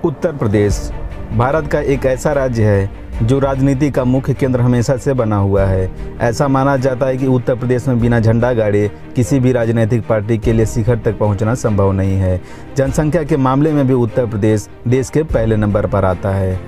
उत्तर प्रदेश भारत का एक ऐसा राज्य है जो राजनीति का मुख्य केंद्र हमेशा से बना हुआ है। ऐसा माना जाता है कि उत्तर प्रदेश में बिना झंडा गाड़े किसी भी राजनीतिक पार्टी के लिए शिखर तक पहुंचना संभव नहीं है। जनसंख्या के मामले में भी उत्तर प्रदेश देश के पहले नंबर पर आता है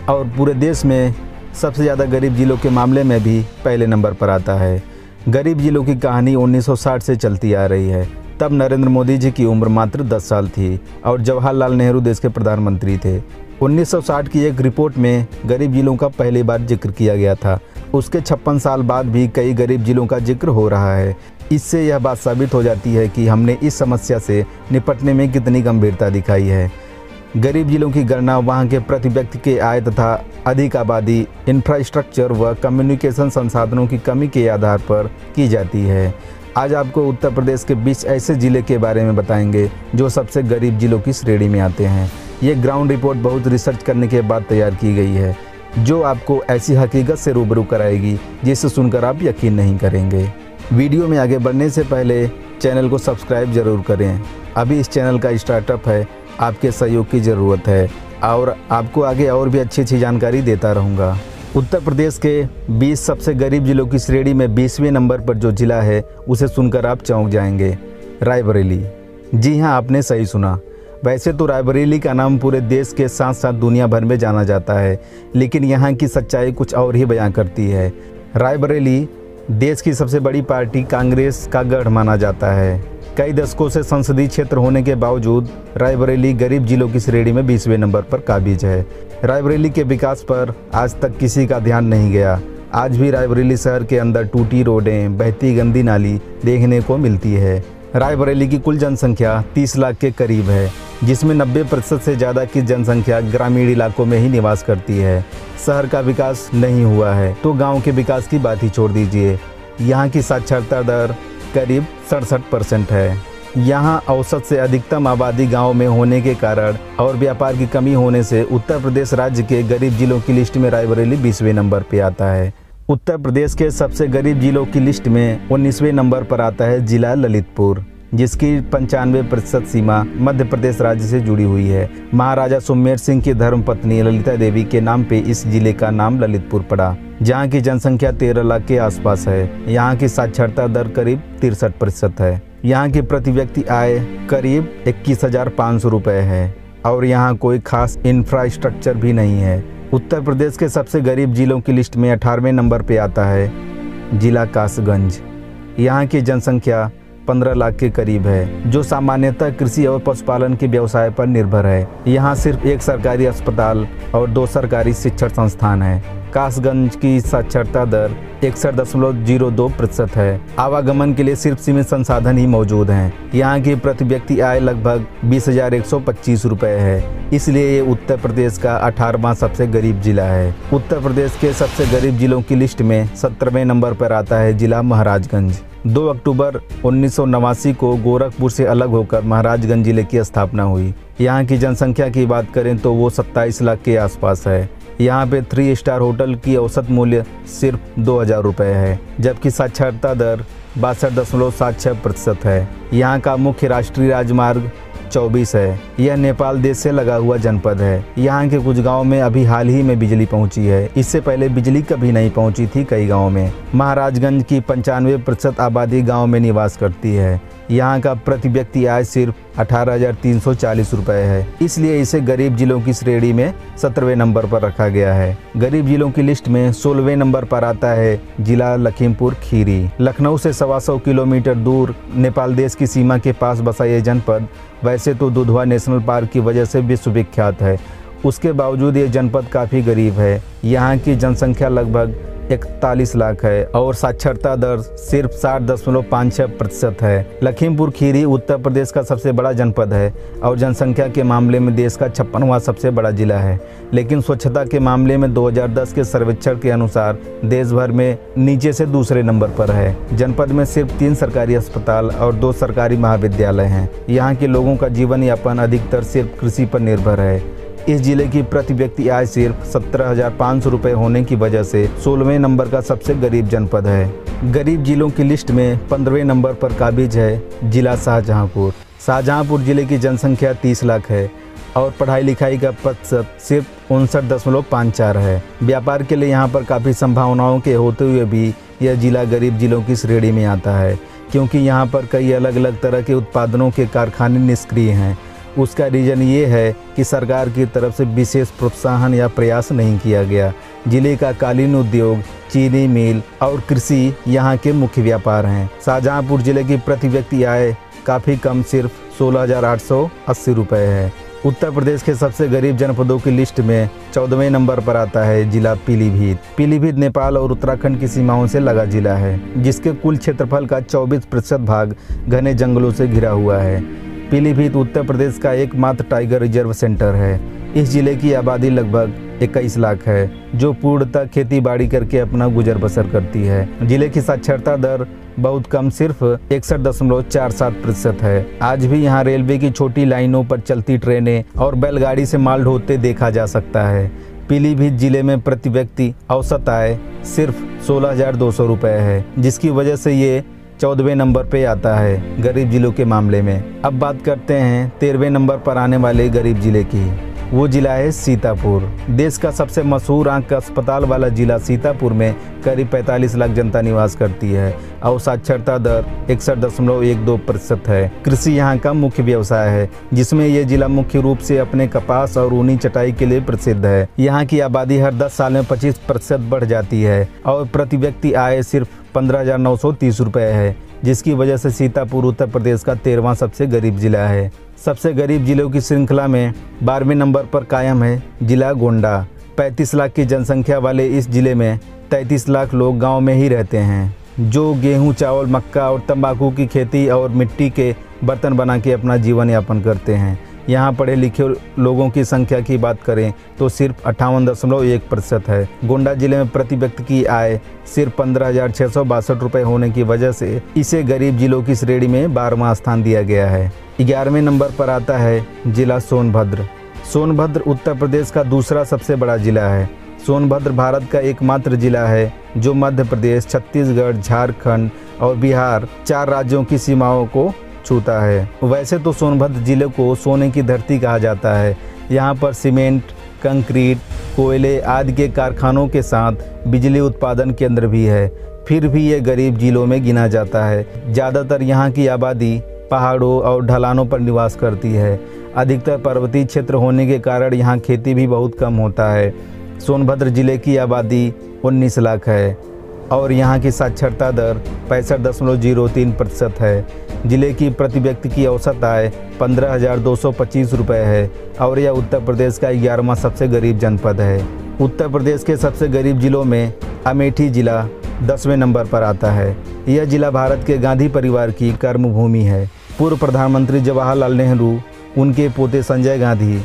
और पूरे देश में सबसे ज़्यादा गरीब जिलों के मामले में भी पहले नंबर पर आता है। गरीब जिलों की कहानी 1960 से चलती आ रही है। तब नरेंद्र मोदी जी की उम्र मात्र 10 साल थी और जवाहरलाल नेहरू देश के प्रधानमंत्री थे। 1960 की एक रिपोर्ट में गरीब जिलों का पहली बार जिक्र किया गया था। उसके 56 साल बाद भी कई गरीब जिलों का जिक्र हो रहा है। इससे यह बात साबित हो जाती है कि हमने इस समस्या से निपटने में कितनी गंभीरता दिखाई है। गरीब जिलों की गणना वहां के प्रति व्यक्ति के आय तथा अधिक आबादी, इंफ्रास्ट्रक्चर व कम्युनिकेशन संसाधनों की कमी के आधार पर की जाती है। आज आपको उत्तर प्रदेश के 20 ऐसे ज़िले के बारे में बताएंगे जो सबसे गरीब जिलों की श्रेणी में आते हैं। ये ग्राउंड रिपोर्ट बहुत रिसर्च करने के बाद तैयार की गई है जो आपको ऐसी हकीकत से रूबरू कराएगी जिसे सुनकर आप यकीन नहीं करेंगे। वीडियो में आगे बढ़ने से पहले चैनल को सब्सक्राइब जरूर करें। अभी इस चैनल का स्टार्टअप है, आपके सहयोग की ज़रूरत है और आपको आगे और भी अच्छी जानकारी देता रहूँगा। उत्तर प्रदेश के 20 सबसे गरीब जिलों की श्रेणी में 20वें नंबर पर जो जिला है उसे सुनकर आप चौंक जाएंगे, रायबरेली। जी हाँ, आपने सही सुना। वैसे तो रायबरेली का नाम पूरे देश के साथ साथ दुनिया भर में जाना जाता है, लेकिन यहाँ की सच्चाई कुछ और ही बयां करती है। रायबरेली देश की सबसे बड़ी पार्टी कांग्रेस का गढ़ माना जाता है। कई दशकों से संसदीय क्षेत्र होने के बावजूद रायबरेली गरीब जिलों की श्रेणी में 20वें नंबर पर काबिज है। रायबरेली के विकास पर आज तक किसी का ध्यान नहीं गया। आज भी रायबरेली शहर के अंदर टूटी रोडें, बहती गंदी नाली देखने को मिलती है। रायबरेली की कुल जनसंख्या 30 लाख के करीब है, जिसमें 90% से ज़्यादा की जनसंख्या ग्रामीण इलाकों में ही निवास करती है। शहर का विकास नहीं हुआ है तो गाँव के विकास की बात ही छोड़ दीजिए। यहाँ की साक्षरता दर करीब 67% है। यहाँ औसत से अधिकतम आबादी गांव में होने के कारण और व्यापार की कमी होने से उत्तर प्रदेश राज्य के गरीब जिलों की लिस्ट में रायबरेली 20वें नंबर पर आता है। उत्तर प्रदेश के सबसे गरीब जिलों की लिस्ट में 19वें नंबर पर आता है जिला ललितपुर, जिसकी 95% सीमा मध्य प्रदेश राज्य से जुड़ी हुई है। महाराजा सुमेर सिंह की धर्मपत्नी ललिता देवी के नाम पे इस जिले का नाम ललितपुर पड़ा, जहाँ की जनसंख्या 13 लाख के आसपास है। यहाँ की साक्षरता दर करीब 63% है। यहाँ की प्रति व्यक्ति आय करीब 21,500 रुपये है और यहाँ कोई खास इंफ्रास्ट्रक्चर भी नहीं है। उत्तर प्रदेश के सबसे गरीब जिलों की लिस्ट में 18वें नंबर पे आता है जिला कासगंज। यहाँ की जनसंख्या 15 लाख के करीब है, जो सामान्यतः कृषि और पशुपालन के व्यवसाय पर निर्भर है। यहाँ सिर्फ एक सरकारी अस्पताल और 2 सरकारी शिक्षण संस्थान है। कासगंज की साक्षरता दर 61.02% है। आवागमन के लिए सिर्फ सीमित संसाधन ही मौजूद हैं। यहाँ की प्रति व्यक्ति आय लगभग 20,125 रुपये है, इसलिए ये उत्तर प्रदेश का 18वां सबसे गरीब जिला है। उत्तर प्रदेश के सबसे गरीब जिलों की लिस्ट में 17वें नंबर पर आता है जिला महाराजगंज। 2 अक्टूबर 1989 को गोरखपुर से अलग होकर महाराजगंज जिले की स्थापना हुई। यहाँ की जनसंख्या की बात करें तो वो 27 लाख के आसपास है। यहाँ पे 3 स्टार होटल की औसत मूल्य सिर्फ 2,000 रुपये है, जबकि साक्षरता दर 62.76% है। यहाँ का मुख्य राष्ट्रीय राजमार्ग 24 है। यह नेपाल देश से लगा हुआ जनपद है। यहाँ के कुछ गांव में अभी हाल ही में बिजली पहुंची है, इससे पहले बिजली कभी नहीं पहुंची थी कई गांवों में। महाराजगंज की 95% आबादी गांव में निवास करती है। यहाँ का प्रति व्यक्ति आय सिर्फ 18,340 रुपये है, इसलिए इसे गरीब जिलों की श्रेणी में 17वें नंबर पर रखा गया है। गरीब जिलों की लिस्ट में 16वें नंबर पर आता है जिला लखीमपुर खीरी। लखनऊ से 125 किलोमीटर दूर नेपाल देश की सीमा के पास बसा ये जनपद वैसे तो दुधवा नेशनल पार्क की वजह से विश्वविख्यात है। उसके बावजूद ये जनपद काफ़ी गरीब है। यहाँ की जनसंख्या लगभग 41 लाख है और साक्षरता दर सिर्फ 60.56% है। लखीमपुर खीरी उत्तर प्रदेश का सबसे बड़ा जनपद है और जनसंख्या के मामले में देश का 56वां सबसे बड़ा जिला है, लेकिन स्वच्छता के मामले में 2010 के सर्वेक्षण के अनुसार देश भर में नीचे से दूसरे नंबर पर है। जनपद में सिर्फ 3 सरकारी अस्पताल और 2 सरकारी महाविद्यालय हैं। यहाँ के लोगों का जीवन यापन अधिकतर सिर्फ कृषि पर निर्भर है। इस जिले की प्रति व्यक्ति आय सिर्फ 17,500 रुपये होने की वजह से 16वें नंबर का सबसे गरीब जनपद है। गरीब जिलों की लिस्ट में 15वें नंबर पर काबिज है जिला शाहजहाँपुर। शाहजहाँपुर जिले की जनसंख्या 30 लाख है और पढ़ाई लिखाई का प्रतिशत सिर्फ 59.54 है। व्यापार के लिए यहाँ पर काफ़ी संभावनाओं के होते हुए भी यह जिला गरीब जिलों की श्रेणी में आता है, क्योंकि यहाँ पर कई अलग अलग तरह के उत्पादनों के कारखाने निष्क्रिय हैं। उसका रीज़न ये है कि सरकार की तरफ से विशेष प्रोत्साहन या प्रयास नहीं किया गया। जिले का कालीन उद्योग, चीनी मिल और कृषि यहाँ के मुख्य व्यापार हैं। शाहजहाँपुर जिले की प्रति व्यक्ति आय काफ़ी कम, सिर्फ 16,880 रुपये है। उत्तर प्रदेश के सबसे गरीब जनपदों की लिस्ट में 14वें नंबर पर आता है जिला पीलीभीत। पीलीभीत नेपाल और उत्तराखंड की सीमाओं से लगा जिला है, जिसके कुल क्षेत्रफल का 24% भाग घने जंगलों से घिरा हुआ है। पीलीभीत उत्तर प्रदेश का एकमात्र टाइगर रिजर्व सेंटर है। इस जिले की आबादी लगभग 21 लाख है, जो पूर्णतः खेती बाड़ी करके अपना गुजर बसर करती है। जिले की साक्षरता दर बहुत कम, सिर्फ 61.47% है। आज भी यहाँ रेलवे की छोटी लाइनों पर चलती ट्रेनें और बैलगाड़ी से माल ढोते देखा जा सकता है। पीलीभीत जिले में प्रति व्यक्ति औसत आय सिर्फ 16,200 रुपये है, जिसकी वजह से ये 14वें नंबर पे आता है गरीब जिलों के मामले में। अब बात करते हैं 13वें नंबर पर आने वाले गरीब जिले की। वो जिला है सीतापुर। देश का सबसे मशहूर आंख अस्पताल वाला जिला सीतापुर में करीब 45 लाख जनता निवास करती है और साक्षरता दर 61.12% है। कृषि यहाँ का मुख्य व्यवसाय है, जिसमें ये जिला मुख्य रूप से अपने कपास और ऊनी चटाई के लिए प्रसिद्ध है। यहाँ की आबादी हर 10 साल में 25% बढ़ जाती है और प्रति व्यक्ति आय सिर्फ 15,930 रुपये है, जिसकी वजह से सीतापुर उत्तर प्रदेश का 13वां सबसे गरीब जिला है। सबसे गरीब जिलों की श्रृंखला में 12वें नंबर पर कायम है जिला गोंडा। 35 लाख की जनसंख्या वाले इस जिले में 33 लाख लोग गांव में ही रहते हैं, जो गेहूं, चावल, मक्का और तंबाकू की खेती और मिट्टी के बर्तन बना के अपना जीवन यापन करते हैं। यहाँ पढ़े लिखे लोगों की संख्या की बात करें तो सिर्फ 58.1% है। गोंडा जिले में प्रति व्यक्ति की आय सिर्फ 15,662 रुपये होने की वजह से इसे गरीब जिलों की श्रेणी में 12वां स्थान दिया गया है। 11वें नंबर पर आता है जिला सोनभद्र। सोनभद्र उत्तर प्रदेश का दूसरा सबसे बड़ा जिला है। सोनभद्र भारत का एकमात्र जिला है जो मध्य प्रदेश, छत्तीसगढ़, झारखंड और बिहार 4 राज्यों की सीमाओं को छूता है। वैसे तो सोनभद्र जिले को सोने की धरती कहा जाता है। यहाँ पर सीमेंट, कंक्रीट, कोयले आदि के कारखानों के साथ बिजली उत्पादन केंद्र भी है। फिर भी ये गरीब जिलों में गिना जाता है। ज़्यादातर यहाँ की आबादी पहाड़ों और ढलानों पर निवास करती है। अधिकतर पर्वतीय क्षेत्र होने के कारण यहाँ खेती भी बहुत कम होता है। सोनभद्र जिले की आबादी 19 लाख है और यहाँ की साक्षरता दर 65.03% है। जिले की प्रति व्यक्ति की औसत आय 15,225 रुपये है और यह उत्तर प्रदेश का 11वां सबसे गरीब जनपद है। उत्तर प्रदेश के सबसे गरीब जिलों में अमेठी जिला 10वें नंबर पर आता है। यह जिला भारत के गांधी परिवार की कर्मभूमि है। पूर्व प्रधानमंत्री जवाहरलाल नेहरू, उनके पोते संजय गांधी,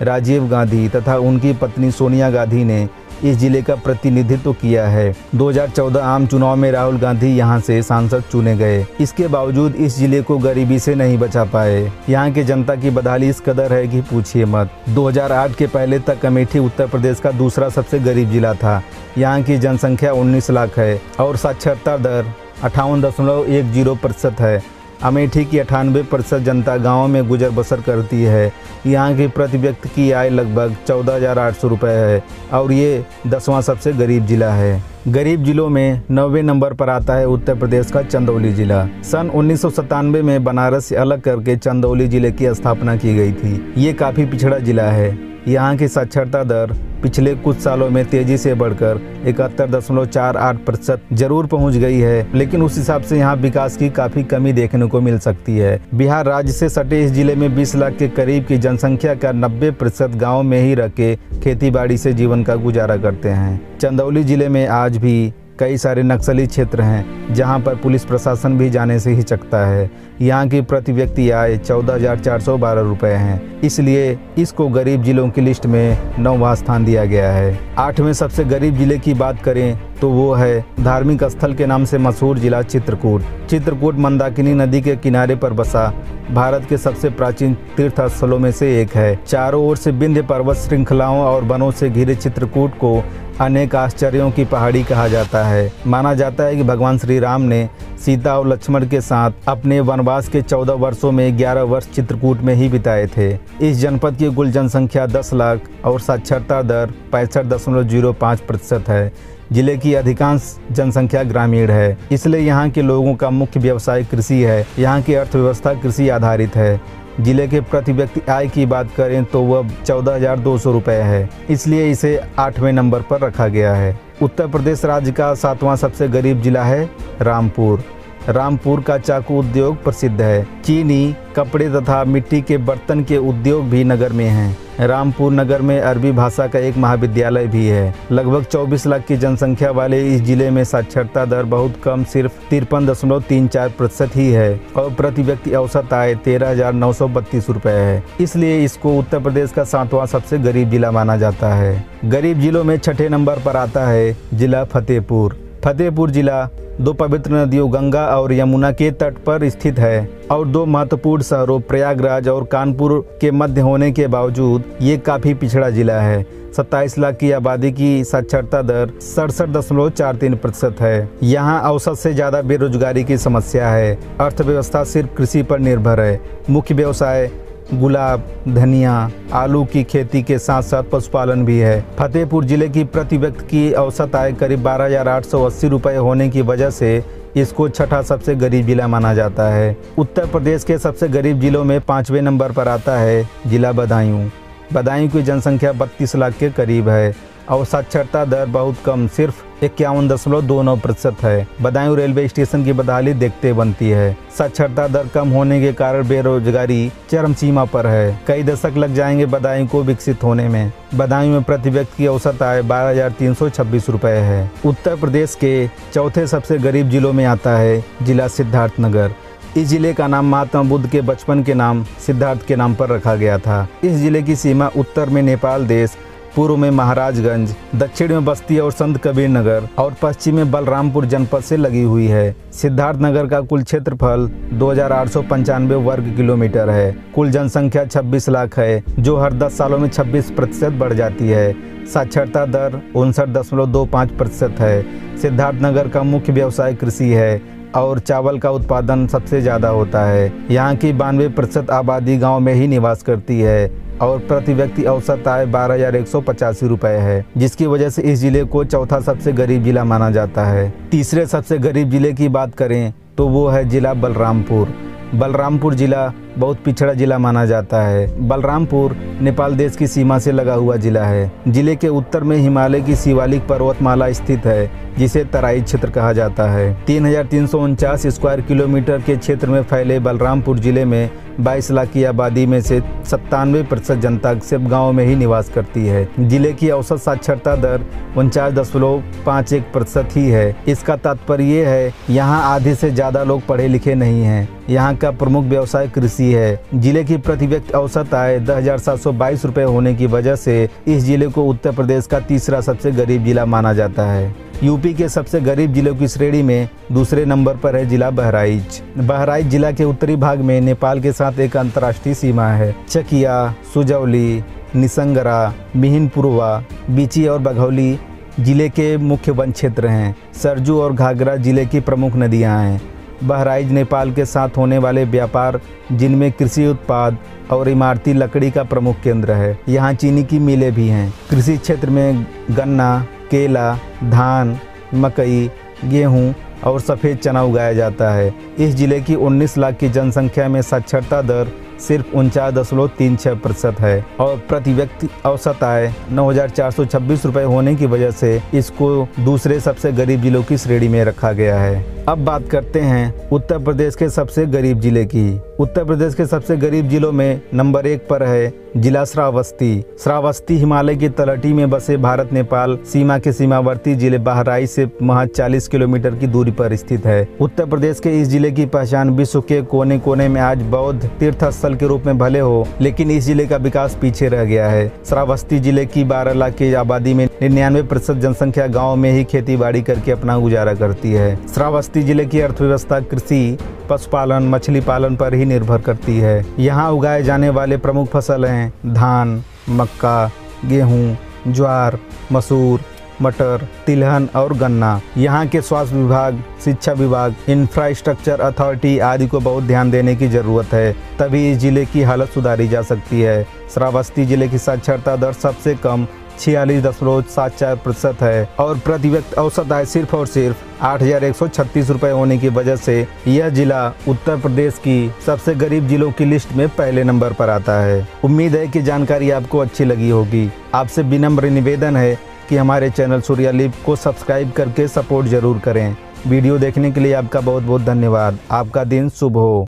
राजीव गांधी तथा उनकी पत्नी सोनिया गांधी ने इस जिले का प्रतिनिधित्व किया है। 2014 आम चुनाव में राहुल गांधी यहां से सांसद चुने गए। इसके बावजूद इस जिले को गरीबी से नहीं बचा पाए। यहां की जनता की बदहाली इस कदर है कि पूछिए मत। 2008 के पहले तक अमेठी उत्तर प्रदेश का दूसरा सबसे गरीब जिला था। यहाँ की जनसंख्या 19 लाख है और साक्षरता दर 58.10% है। अमेठी की 98% जनता गाँव में गुजर बसर करती है। यहाँ की प्रति व्यक्ति की आय लगभग 14,800 रुपये है और ये 10वां सबसे गरीब जिला है। गरीब जिलों में 9वें नंबर पर आता है उत्तर प्रदेश का चंदौली जिला। सन 1997 में बनारस से अलग करके चंदौली जिले की स्थापना की गई थी। ये काफ़ी पिछड़ा जिला है। यहाँ की साक्षरता दर पिछले कुछ सालों में तेजी से बढ़कर 71.48% जरूर पहुँच गई है, लेकिन उस हिसाब से यहाँ विकास की काफ़ी कमी देखने को मिल सकती है। बिहार राज्य से सटे इस जिले में 20 लाख के करीब की जनसंख्या का 90% गाँव में ही रह के खेती बाड़ी से जीवन का गुजारा करते हैं। चंदौली जिले में आज भी कई सारे नक्सली क्षेत्र हैं जहां पर पुलिस प्रशासन भी जाने से हिचकता है। यहां की प्रति व्यक्ति आय 14,412 रुपये हैं, इसलिए इसको गरीब जिलों की लिस्ट में 9वां स्थान दिया गया है। 8वें सबसे गरीब जिले की बात करें तो वो है धार्मिक स्थल के नाम से मशहूर जिला चित्रकूट। चित्रकूट मंदाकिनी नदी के किनारे पर बसा भारत के सबसे प्राचीन तीर्थ स्थलों में से एक है। चारों ओर से विंध्य पर्वत श्रृंखलाओं और वनों से घिरे चित्रकूट को अनेक आश्चर्यों की पहाड़ी कहा जाता है। माना जाता है कि भगवान श्री राम ने सीता और लक्ष्मण के साथ अपने वनवास के 14 वर्षों में 11 वर्ष चित्रकूट में ही बिताए थे। इस जनपद की कुल जनसंख्या 10 लाख और साक्षरता दर 65.05% है। जिले की अधिकांश जनसंख्या ग्रामीण है, इसलिए यहाँ के लोगों का मुख्य व्यवसाय कृषि है। यहाँ की अर्थव्यवस्था कृषि आधारित है। जिले के प्रति व्यक्ति आय की बात करें तो वह 14,200 रुपये है, इसलिए इसे 8वें नंबर पर रखा गया है। उत्तर प्रदेश राज्य का 7वां सबसे गरीब जिला है रामपुर। रामपुर का चाकू उद्योग प्रसिद्ध है। चीनी, कपड़े तथा मिट्टी के बर्तन के उद्योग भी नगर में हैं। रामपुर नगर में अरबी भाषा का एक महाविद्यालय भी है। लगभग 24 लाख की जनसंख्या वाले इस जिले में साक्षरता दर बहुत कम, सिर्फ 53.34% ही है और प्रति व्यक्ति औसत आय 13,932 रुपये है। इसलिए इसको उत्तर प्रदेश का 7वां सबसे गरीब जिला माना जाता है। गरीब जिलों में 6ठे नंबर पर आता है जिला फतेहपुर। फतेहपुर जिला 2 पवित्र नदियों गंगा और यमुना के तट पर स्थित है और 2 महत्वपूर्ण शहरों प्रयागराज और कानपुर के मध्य होने के बावजूद ये काफ़ी पिछड़ा जिला है। 27 लाख की आबादी की साक्षरता दर 67.43% है। यहाँ औसत से ज़्यादा बेरोजगारी की समस्या है। अर्थव्यवस्था सिर्फ कृषि पर निर्भर है। मुख्य व्यवसाय गुलाब, धनिया, आलू की खेती के साथ साथ पशुपालन भी है। फतेहपुर जिले की प्रति व्यक्ति की औसत आय करीब 12,880 रुपये होने की वजह से इसको 6ठा सबसे गरीब जिला माना जाता है। उत्तर प्रदेश के सबसे गरीब जिलों में 5वें नंबर पर आता है जिला बदायूं। बदायूं की जनसंख्या 32 लाख के करीब है और साक्षरता दर बहुत कम, सिर्फ 51.29% है। बदायूं रेलवे स्टेशन की बदहाली देखते बनती है। साक्षरता दर कम होने के कारण बेरोजगारी चरम सीमा पर है। कई दशक लग जाएंगे बदायूं को विकसित होने में। बदायूं में प्रति व्यक्ति की औसत आय 12,326 रुपये है। उत्तर प्रदेश के 4थे सबसे गरीब जिलों में आता है जिला सिद्धार्थनगर। इस जिले का नाम महात्मा बुद्ध के बचपन के नाम सिद्धार्थ के नाम पर रखा गया था। इस जिले की सीमा उत्तर में नेपाल देश, पूर्व में महाराजगंज, दक्षिण में बस्ती और संत कबीर नगर और पश्चिम में बलरामपुर जनपद से लगी हुई है। सिद्धार्थनगर का कुल क्षेत्रफल 2,895 वर्ग किलोमीटर है। कुल जनसंख्या 26 लाख है, जो हर 10 सालों में 26% बढ़ जाती है। साक्षरता दर 59.25% है। सिद्धार्थनगर का मुख्य व्यवसाय कृषि है और चावल का उत्पादन सबसे ज़्यादा होता है। यहाँ की 92% आबादी गाँव में ही निवास करती है और प्रति व्यक्ति औसत आय 12,185 रुपये है, जिसकी वजह से इस जिले को 4था सबसे गरीब जिला माना जाता है। तीसरे सबसे गरीब जिले की बात करें तो वो है जिला बलरामपुर। बलरामपुर जिला बहुत पिछड़ा जिला माना जाता है। बलरामपुर नेपाल देश की सीमा से लगा हुआ जिला है। जिले के उत्तर में हिमालय की शिवालिक पर्वतमाला स्थित है, जिसे तराई क्षेत्र कहा जाता है। 3,349 स्क्वायर किलोमीटर के क्षेत्र में फैले बलरामपुर जिले में 22 लाख की आबादी में से 97% जनता सिर्फ गाँव में ही निवास करती है। जिले की औसत साक्षरता दर 49.51% ही है। इसका तात्पर्य ये है यहाँ आधे से ज़्यादा लोग पढ़े लिखे नहीं हैं। यहाँ का प्रमुख व्यवसाय कृषि है। जिले की प्रति व्यक्ति औसत आय 10,722 रुपये होने की वजह से इस जिले को उत्तर प्रदेश का तीसरा सबसे गरीब जिला माना जाता है। यूपी के सबसे गरीब जिलों की श्रेणी में दूसरे नंबर पर है जिला बहराइच। बहराइच जिला के उत्तरी भाग में नेपाल के साथ एक अंतर्राष्ट्रीय सीमा है। चकिया, सुजौली, निसंगरा, मिहिनपुरवा, बीची और बघौली जिले के मुख्य वन क्षेत्र हैं। सरजू और घाघरा जिले की प्रमुख नदियां हैं। बहराइच नेपाल के साथ होने वाले व्यापार, जिनमें कृषि उत्पाद और इमारती लकड़ी का प्रमुख केंद्र है। यहाँ चीनी की मिलें भी हैं। कृषि क्षेत्र में गन्ना, केला, धान, मकई, गेहूं और सफ़ेद चना उगाया जाता है। इस जिले की 19 लाख की जनसंख्या में साक्षरता दर सिर्फ 49.36% है और प्रति व्यक्ति औसत आय 9,426 रुपये होने की वजह से इसको दूसरे सबसे गरीब जिलों की श्रेणी में रखा गया है। अब बात करते हैं उत्तर प्रदेश के सबसे गरीब जिले की। उत्तर प्रदेश के सबसे गरीब जिलों में नंबर 1 पर है जिला श्रावस्ती। श्रावस्ती हिमालय की तलहटी में बसे भारत नेपाल सीमा के सीमावर्ती जिले बहराइच से महज 40 किलोमीटर की दूरी पर स्थित है। उत्तर प्रदेश के इस जिले की पहचान विश्व के कोने कोने में आज बौद्ध तीर्थ स्थल के रूप में भले हो, लेकिन इस जिले का विकास पीछे रह गया है। श्रावस्ती जिले की 12 लाख की आबादी में 99% जनसंख्या गाँव में ही खेती बाड़ी करके अपना गुजारा करती है। श्रावस्ती जिले की अर्थव्यवस्था कृषि, पशुपालन, मछली पालन पर ही निर्भर करती है। यहाँ उगाए जाने वाले प्रमुख फसल हैं धान, मक्का, गेहूँ, ज्वार, मसूर, मटर, तिलहन और गन्ना। यहाँ के स्वास्थ्य विभाग, शिक्षा विभाग, इंफ्रास्ट्रक्चर अथॉरिटी आदि को बहुत ध्यान देने की जरूरत है, तभी इस जिले की हालत सुधारी जा सकती है। श्रावस्ती जिले की साक्षरता दर सबसे कम 46.74% है और प्रति व्यक्ति औसत आय सिर्फ और सिर्फ 8,136 रुपये होने की वजह से यह जिला उत्तर प्रदेश की सबसे गरीब जिलों की लिस्ट में पहले नंबर पर आता है। उम्मीद है कि जानकारी आपको अच्छी लगी होगी। आपसे विनम्र निवेदन है कि हमारे चैनल सूर्या लिव को सब्सक्राइब करके सपोर्ट जरूर करें। वीडियो देखने के लिए आपका बहुत बहुत धन्यवाद। आपका दिन शुभ हो।